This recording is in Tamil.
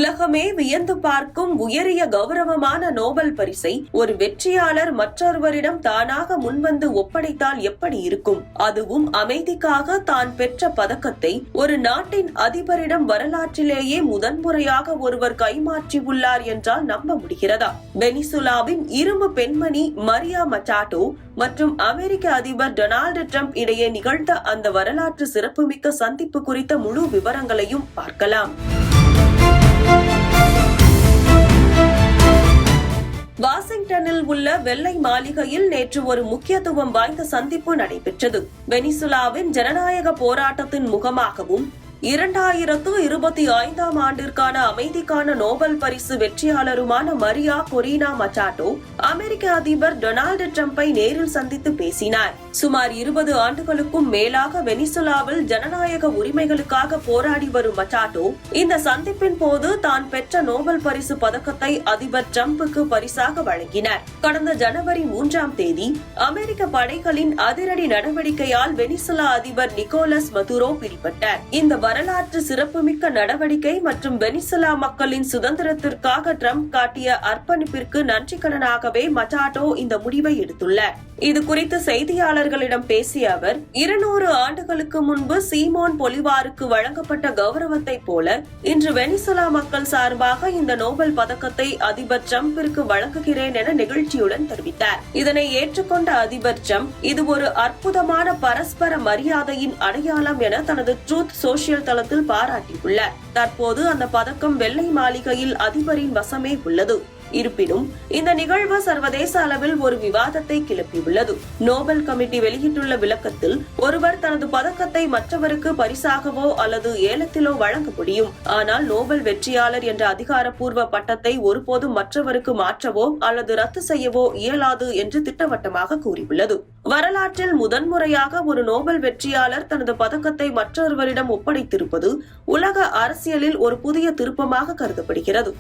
உலகமே வியந்து பார்க்கும் உயரிய கௌரவமான நோபல் பரிசை ஒரு வெற்றியாளர் மற்றொருவரிடம் தானாக முன்வந்து ஒப்படைத்தால் எப்படி இருக்கும்? அதுவும் அமைதிக்காக தான் பெற்ற பதக்கத்தை ஒரு நாட்டின் அதிபரிடம் வரலாற்றிலேயே முதன்முறையாக ஒருவர் கைமாற்றியுள்ளார் என்றால் நம்ப முடிகிறதா? வெனிசுலாவின் இரும்பு பெண்மணி மரியா மச்சாட்டோ மற்றும் அமெரிக்க அதிபர் டொனால்டு டிரம்ப் இடையே நிகழ்ந்த அந்த வரலாற்று சிறப்புமிக்க சந்திப்பு குறித்த முழு விவரங்களையும் பார்க்கலாம். வாஷிங்டனில் உள்ள வெள்ளை மாளிகையில் நேற்று ஒரு முக்கியத்துவம் வாய்ந்த சந்திப்பு நடைபெற்றது. வெனிசுலாவின் ஜனநாயக போராட்டத்தின் முகமாகவும் 2025 ஆண்டிற்கான அமைதிக்கான நோபல் பரிசு வெற்றியாளருமான மரியா கொரினா மச்சாட்டோ அமெரிக்க அதிபர் டொனால்டு டிரம்பை நேரில் சந்தித்து பேசினார். சுமார் 20 ஆண்டுகளுக்கும் மேலாக வெனிசுலாவில் ஜனநாயக உரிமைகளுக்காக போராடி வரும் மச்சாட்டோ இந்த சந்திப்பின் போது தான் பெற்ற நோபல் பரிசு பதக்கத்தை அதிபர் டிரம்புக்கு பரிசாக வழங்கினார். கடந்த ஜனவரி 3ஆம் தேதி அமெரிக்க படைகளின் அதிரடி நடவடிக்கையால் வெனிசுலா அதிபர் நிக்கோலஸ் மதுரோ பிடிபட்டார். இந்த வரலாற்று சிறப்புமிக்க நடவடிக்கை மற்றும் வெனிசுலா மக்களின் சுதந்திரத்திற்காக டிரம்ப் காட்டிய அர்ப்பணிப்பிற்கு நன்றிக்கடனாகவே மச்சாட்டோ இந்த முடிவை எடுத்துள்ளார். இது குறித்து செய்தியாளர்களிடம் பேசிய அவர், 200 ஆண்டுகளுக்கு முன்பு சீமோன் பொலிவாருக்கு வழங்கப்பட்ட கௌரவத்தை போல இன்று வெனிசுலா மக்கள் சார்பாக இந்த நோபல் பதக்கத்தை அதிபர் டிரம்பிற்கு வழங்குகிறேன் என நெகிழ்ச்சியுடன் தெரிவித்தார். இதனை ஏற்றுக்கொண்ட அதிபர் டிரம்ப், இது ஒரு அற்புதமான பரஸ்பர மரியாதையின் அடையாளம் என தனது ட்ரூத் சோசியல் தளத்தில் பாராட்டியுள்ளார். தற்போது அந்த பதக்கம் வெள்ளை மாளிகையில் அதிபரின் வசமே உள்ளது. இருப்பினும் இந்த நிகழ்வு சர்வதேச அளவில் ஒரு விவாதத்தை கிளப்பியுள்ளது. நோபல் கமிட்டி வெளியிட்டுள்ள விளக்கத்தில், ஒருவர் தனது பதக்கத்தை மற்றவருக்கு பரிசாகவோ அல்லது ஏலத்திலோ வழங்க முடியும். ஆனால் நோபல் வெற்றியாளர் என்ற அதிகாரப்பூர்வ பட்டத்தை ஒருபோதும் மற்றவருக்கு மாற்றவோ அல்லது ரத்து செய்யவோ இயலாது என்று திட்டவட்டமாக கூறியுள்ளது. வரலாற்றில் முதன்முறையாக ஒரு நோபல் வெற்றியாளர் தனது பதக்கத்தை மற்றொருவரிடம் ஒப்படைத்திருப்பது உலக அரசியலில் ஒரு புதிய திருப்பமாக கருதப்படுகிறது.